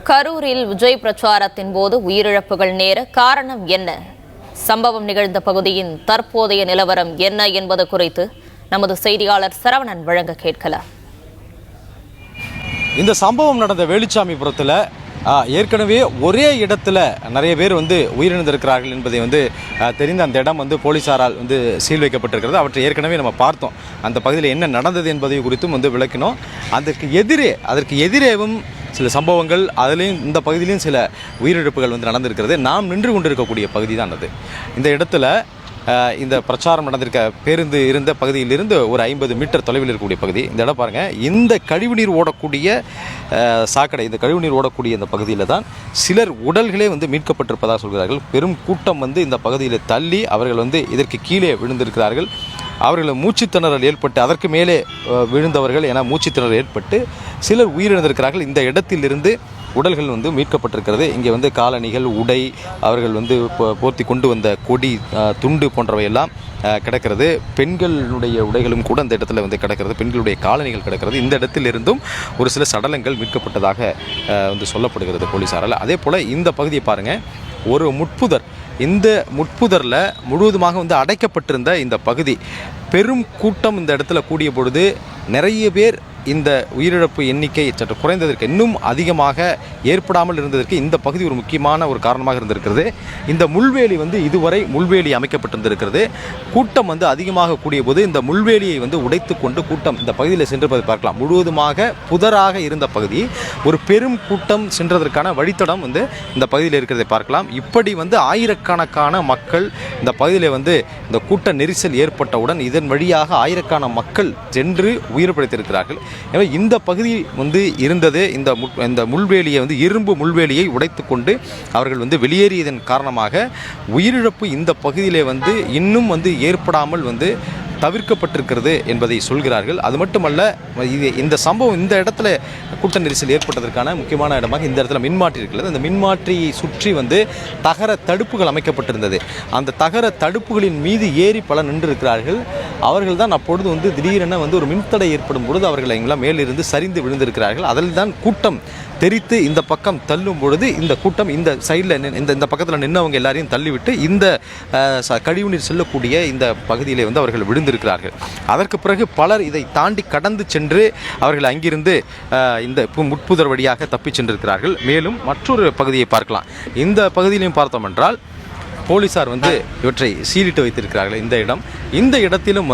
கரூரில் விஜய் பிரச்சாரத்தின் போது உயிரிழப்புகள் நேர காரணம் என்ன? சம்பவம் நிகழ்ந்த பகுதியின் தற்போதைய நிலவரம் என்ன என்பது குறித்து நமது செய்தியாளர் சரவணன் வழங்க கேட்கலாம். இந்த சம்பவம் நடந்த வேலுச்சாமிபுரத்தில் ஏற்கனவே ஒரே இடத்துல நிறைய பேர் உயிரிழந்திருக்கிறார்கள் என்பதை தெரிந்த அந்த இடம் போலீசாரால் சீல் வைக்கப்பட்டிருக்கிறது. அவற்றை ஏற்கனவே நம்ம பார்த்தோம். அந்த பகுதியில் என்ன நடந்தது என்பதை குறித்தும் விளக்கினோம். அதற்கு எதிரேவும் சில சம்பவங்கள், அதிலையும் இந்த பகுதியிலையும் சில உயிரிழப்புகள் நடந்திருக்கிறது. நாம் நின்று கொண்டிருக்கக்கூடிய பகுதி தான் அது. இந்த இடத்துல இந்த பிரச்சாரம் நடந்திருக்க பேருந்து இருந்த பகுதியிலிருந்து ஒரு 50 மீட்டர் தொலைவில் இருக்கக்கூடிய பகுதி. இந்த இடம் பாருங்கள். இந்த கழிவுநீர் ஓடக்கூடிய சாக்கடை, இந்த கழிவுநீர் ஓடக்கூடிய இந்த பகுதியில் தான் சிலர் உடல்களே மீட்கப்பட்டிருப்பதாக சொல்கிறார்கள். பெரும் கூட்டம் இந்த பகுதியில் தள்ளி அவர்கள் இதற்கு கீழே விழுந்திருக்கிறார்கள். அவர்கள் மூச்சுத்திணறல் ஏற்பட்டு அதற்கு மேலே விழுந்தவர்கள் என மூச்சுத்திணறல் ஏற்பட்டு சிலர் உயிரிழந்திருக்கிறார்கள். இந்த இடத்திலிருந்து உடல்கள் மீட்கப்பட்டிருக்கிறது. இங்கே காலணிகள், உடை, அவர்கள் போர்த்தி கொண்டு வந்த கொடி, துண்டு போன்றவையெல்லாம் கிடக்கிறது. பெண்களுடைய உடைகளும் கூட அந்த இடத்துல கிடக்கிறது. பெண்களுடைய காலணிகள் கிடக்கிறது. இந்த இடத்திலிருந்தும் ஒரு சில சடலங்கள் மீட்கப்பட்டதாக சொல்லப்படுகிறது போலீசாரால். அதே போல் இந்த பகுதியை பாருங்கள். ஒரு முட்புதர், இந்த முட்புதரில் முழுவதுமாக அடைக்கப்பட்டிருந்த இந்த பகுதி, பெரும் கூட்டம் இந்த இடத்துல கூடிய பொழுது நிறைய பேர் இந்த உயிரிழப்பு எண்ணிக்கை சற்று குறைந்ததற்கு, இன்னும் அதிகமாக ஏற்படாமல் இருந்ததற்கு இந்த பகுதி ஒரு முக்கியமான ஒரு காரணமாக இருந்திருக்கிறது. இந்த முள்வேலி இதுவரை முள்வேலி அமைக்கப்பட்டிருந்திருக்கிறது. கூட்டம் அதிகமாக கூடிய போது இந்த முள்வேலியை உடைத்து கொண்டு கூட்டம் இந்த பகுதியில் சென்றிருப்பதை பார்க்கலாம். முழுவதுமாக புதராக இருந்த பகுதி ஒரு பெரும் கூட்டம் சென்றதற்கான வழித்தடம் இந்த பகுதியில் இருக்கிறதை பார்க்கலாம். இப்படி ஆயிரக்கணக்கான மக்கள் இந்த பகுதியில் இந்த கூட்ட நெரிசல் ஏற்பட்டவுடன் இதன் வழியாக ஆயிரக்கணக்கான மக்கள் சென்று உயிர் பிழைத்திருக்கிறார்கள். எனவே இந்த பகுதி இருந்தது இந்த முள்வேலியை இரும்பு முள்வேலியை உடைத்து கொண்டு அவர்கள் வெளியேறியதன் காரணமாக உயிரிழப்பு இந்த பகுதியிலே இன்னும் ஏற்படாமல் தவிர்க்கப்பட்டிருக்கிறது என்பதை சொல்கிறார்கள். அது மட்டுமல்ல, இந்த சம்பவம் இந்த இடத்துல கூட்ட நெரிசல் ஏற்பட்டதற்கான முக்கியமான இடமாக இந்த இடத்துல மின்மாற்றி இருக்கிறது. அந்த மின்மாற்றியை சுற்றி தகர தடுப்புகள் அமைக்கப்பட்டிருந்தது. அந்த தகர தடுப்புகளின் மீது ஏறி பலர் நின்றிருக்கிறார்கள். அவர்கள் தான் அப்பொழுது திடீரென ஒரு மின்தடை ஏற்படும் பொழுது அவர்கள் எங்கெல்லாம் மேலிருந்து சரிந்து விழுந்திருக்கிறார்கள். அதில் தான் கூட்டம் தெரித்து இந்த பக்கம் தள்ளும் பொழுது இந்த கூட்டம் இந்த சைடில் இந்த பக்கத்தில் நின்றவங்க எல்லாரையும் தள்ளிவிட்டு இந்த கழிவுநீர் செல்லக்கூடிய இந்த பகுதியிலே அவர்கள் விழுந்திருக்கிறார்கள். அதற்கு பிறகு பலர் இதை தாண்டி கடந்து சென்று அவர்கள் அங்கிருந்து இந்த முட்புதர் வழியாக தப்பிச் சென்றிருக்கிறார்கள். மேலும் மற்றொரு பகுதியை பார்க்கலாம். இந்த பகுதியிலையும் பார்த்தோம் என்றால் போலீசார் இவற்றை சீலிட்டு வைத்திருக்கிறார்கள். இந்த இடத்திலும்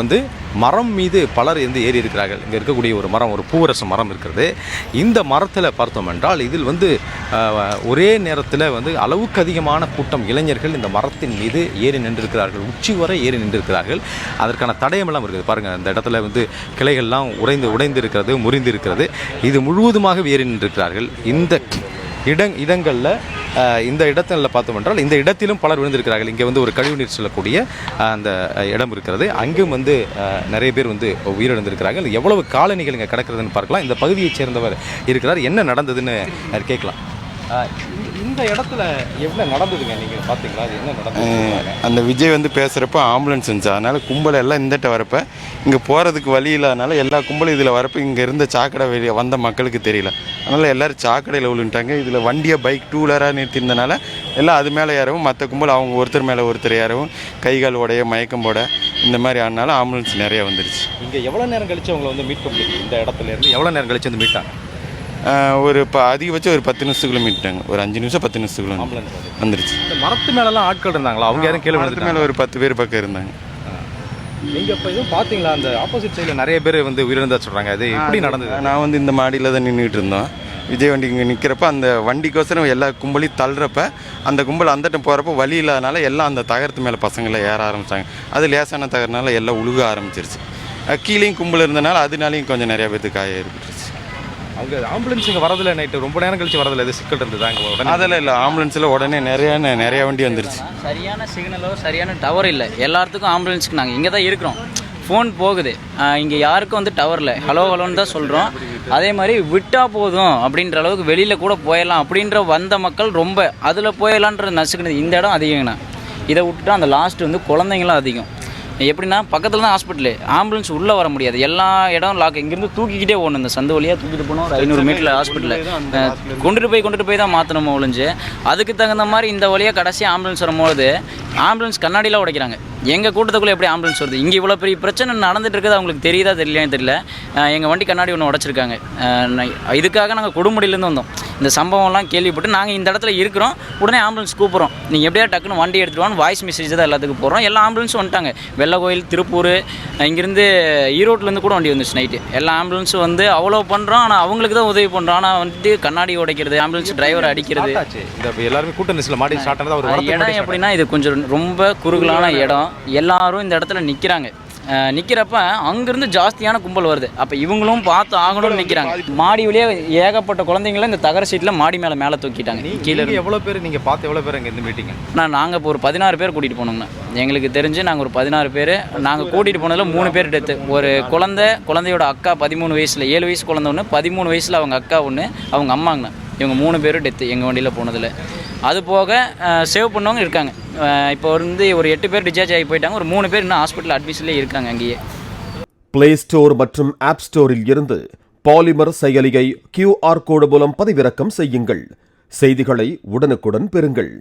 மரம் மீது பலர் ஏறி இருக்கிறார்கள். இங்கே இருக்கக்கூடிய ஒரு மரம், ஒரு பூவரச மரம் இருக்கிறது. இந்த மரத்தில் பார்த்தோம் என்றால் இதில் ஒரே நேரத்தில் அளவுக்கு அதிகமான கூட்டம் இளைஞர்கள் இந்த மரத்தின் மீது ஏறி நின்றிருக்கிறார்கள். உச்சி வரை ஏறி நின்றிருக்கிறார்கள். அதற்கான தடயமெல்லாம் இருக்குது பாருங்கள். இந்த இடத்துல கிளைகள்லாம் உடைந்து இருக்கிறது, முறிந்து இருக்கிறது. இது முழுவதுமாக ஏறி நின்றிருக்கிறார்கள். இந்த இடங்களில் இந்த இடத்தில் பார்த்தோம் என்றால் இந்த இடத்திலும் பலர் விழுந்திருக்கிறார்கள். இங்கே ஒரு கழிவுநீர் செல்லக்கூடிய அந்த இடம் இருக்கிறது. அங்கும் நிறைய பேர் உயிரிழந்திருக்கிறார்கள். எவ்வளவு காலணிகள் இங்கே கிடக்கிறதுன்னு பார்க்கலாம். இந்த பகுதியைச் சேர்ந்தவர் இருக்கிறார். என்ன நடந்ததுன்னு கேட்கலாம். இந்த இடத்துல என்ன நடந்ததுங்க, நீங்கள் பார்த்தீங்களா? அது என்ன நடந்தது? அந்த விஜய் பேசுகிறப்ப ஆம்புலன்ஸ் இருந்துச்சு. அதனால் கும்பல் எல்லாம் இந்தட்ட வரப்போ இங்கே போகிறதுக்கு வழி இல்லாதனால எல்லா கும்பலும் இதில் வரப்போ இங்கே இருந்த சாக்கடை வெளியே வந்த மக்களுக்கு தெரியல. அதனால் எல்லோரும் சாக்கடையில் விழுந்துட்டாங்க. இதில் வண்டியை பைக் 2 வீலராக நிறுத்தியிருந்தனால எல்லாம் அது மேலே ஏறவும், மற்ற கும்பல் அவங்க ஒருத்தர் மேலே ஒருத்தர் ஏறவும், கைகால் உடைய, மயக்கம் போட, இந்த மாதிரி ஆனாலும் ஆம்புலன்ஸ் நிறைய வந்துருச்சு. இங்கே எவ்வளோ நேரம் கழித்து அவங்களை மீட்க முடியும்? இந்த இடத்துல இருந்து எவ்வளோ நேரம் கழித்து மீட்டாங்க? ஒரு அதிகபட்சம் ஒரு 10 நிமிஷத்துக்குள்ள மீட்டாங்க. ஒரு 5 நிமிஷம் 10 நிமிஷத்துக்குள்ள வந்துருச்சு. இந்த மரத்து மேலெல்லாம் ஆட்கள் இருந்தாங்களா? அவங்க யாரும் கீழே மரத்து மேலே ஒரு 10 பேர் பக்கம் இருந்தாங்க. நீங்கள் இப்போ எதுவும் பார்த்தீங்களா? அந்த ஆப்போசிட் சைடில் நிறைய பேர் உயிரிழந்தா சொல்கிறாங்க. அது எப்படி நடந்தது? நான் இந்த மாடியில் தான் நின்றுட்டு இருந்தோம். விஜய் வண்டி இங்கே நிற்கிறப்ப அந்த வண்டிக்கோசரம் எல்லா கும்பலையும் தள்ளுறப்ப அந்த கும்பல் அந்தட்டம் போகிறப்ப வழி இல்லாதனால எல்லாம் அந்த தகரத்து மேலே பசங்களை ஏற ஆரம்பித்தாங்க. அது லேசான தகரனால எல்லாம் உழுக ஆரம்பிச்சிருச்சு. கீழேயும் கும்பல் இருந்தனால அதனாலையும் கொஞ்சம் நிறையா பேருக்கு காய ஏற்பட்டுருச்சு. அவங்க ஆம்புலன்ஸ் இங்கே வரதில்லை, நைட்டு ரொம்ப நேரம் கழிச்சு வரதில்லை, எது சிக்கல் இருந்தது அங்கே? அதெல்லாம் இல்லை, ஆம்புலன்ஸில் உடனே நிறையா வண்டி வந்துருச்சு. சரியான சிக்னலோ சரியான டவர் இல்லை. எல்லாத்துக்கும் ஆம்புலன்ஸுக்கு நாங்கள் இங்கே தான் இருக்கிறோம். ஃபோன் போகுது, இங்கே யாருக்கும் டவர் இல்லை, ஹலோன்னு தான் சொல்கிறோம். அதே மாதிரி விட்டால் போதும் அப்படின்ற அளவுக்கு வெளியில் கூட போயிடலாம் அப்படின்ற வந்த மக்கள் ரொம்ப அதில் போயிடலான்ற நசுக்குனது. இந்த இடம் அதிகங்கண்ணா. இதை விட்டுட்டு அந்த லாஸ்ட்டு குழந்தைங்களாம் அதிகம். எப்படின்னா பக்கத்தில் தான் ஹாஸ்பிட்டலு, ஆம்புலன்ஸ் உள்ளே வர முடியாது, எல்லா இடம் லாக். இங்கேருந்து தூக்கிக்கிட்டே போகணும், இந்த சந்து வழியாக தூக்கிட்டு போகணும். ஒரு 500 மீட்டரில் ஹாஸ்பிட்டலில் கொண்டுட்டு போய் தான் மாற்றணும் ஒழிஞ்சு. அதுக்கு தகுந்த மாதிரி இந்த வழியாக கடைசி ஆம்புலன்ஸ் வரும்போது ஆம்புலன்ஸ் கண்ணாடிலாம் உடைக்கிறாங்க. எங்கள் கூட்டத்துக்குள்ளே எப்படி ஆம்புலன்ஸ் வருது? இங்கே இவ்வளோ பெரிய பிரச்சனை நடந்துட்டு இருக்குது, அவங்களுக்கு தெரியுதா தெரியலையான்னு தெரியல. எங்கள் வண்டி கண்ணாடி ஒன்று உடச்சிருக்காங்க. இதுக்காக நாங்கள் கொடுமுடியிலேருந்து வந்தோம். இந்த சம்பவம்லாம் கேள்விப்பட்டு நாங்கள் இந்த இடத்துல இருக்கிறோம். உடனே ஆம்புலன்ஸ் கூப்பிட்றோம், நீங்கள் எப்படியா டக்குன்னு வண்டி எடுத்துகிட்டு வான்னு வாய்ஸ் மெசேஜ் தான் எல்லாத்துக்கும் போடுறோம். எல்லா ஆம்புலன்ஸும் வந்துட்டாங்க. வெள்ளக்கோயில், திருப்பூர், இங்கேருந்து ஈரோட்டிலேருந்து கூட வண்டி வந்துச்சு நைட்டு. எல்லா ஆம்புலன்ஸும் வந்து அவ்வளோ பண்ணுறோம். ஆனால் அவங்களுக்கு தான் உதவி பண்ணுறோம். ஆனால் வந்துட்டு கண்ணாடி உடைக்கிறது, ஆம்புலன்ஸ் டிரைவர் அடிக்கிறது. எல்லாருமே கூட்ட நெரிசலில் மாடி ஸ்டார்ட் ஆனது ஒரு இடம் எப்படின்னா இது கொஞ்சம் ரொம்ப குறுகலான இடம். எல்லாரும் இந்த இடத்துல நிற்கிறாங்க. நிற்கிறப்ப அங்கேருந்து ஜாஸ்தியான கும்பல் வருது. அப்போ இவங்களும் பார்த்து ஆகணும்னு நிற்கிறாங்க. மாடி வழியே ஏகப்பட்ட குழந்தைங்கள இந்த தகர சீட்டில் மாடி மேலே தூக்கிட்டாங்க. கீழே எவ்வளோ பேர் நீங்கள் பார்த்து எவ்வளோ பேர் இங்கே இருந்து மீட்டிங்க? நாங்கள் இப்போ ஒரு 16 பேர் கூட்டிகிட்டு போனோங்கண்ணா. எங்களுக்கு தெரிஞ்சு நாங்கள் ஒரு 16 பேர். நாங்கள் கூட்டிகிட்டு போனதில் 3 பேர் டெத்து. ஒரு குழந்தையோட அக்கா 13 வயசில், 7 வயசு குழந்தை ஒன்று, 13 வயசில் அவங்க அக்கா ஒன்று, அவங்க அம்மாங்கண்ணா. இவங்க 3 பேரும் டெத்து எங்கள் வண்டியில் போனதில். அது போக சேவ் பண்ணவங்க இருக்காங்க. இப்போ வந்து ஒரு 8 பேர் டிஸ்சார்ஜ் ஆகி போயிட்டாங்க. ஒரு 3 பேர் இன்னும் ஹாஸ்பிட்டல் அட்மிஷன்லேயே இருக்காங்க அங்கேயே. பிளே ஸ்டோர் மற்றும் ஆப் ஸ்டோரில் இருந்து பாலிமர் செயலியை QR கோடு மூலம் பதிவிறக்கம் செய்யுங்கள். செய்திகளை உடனுக்குடன் பெறுங்கள்.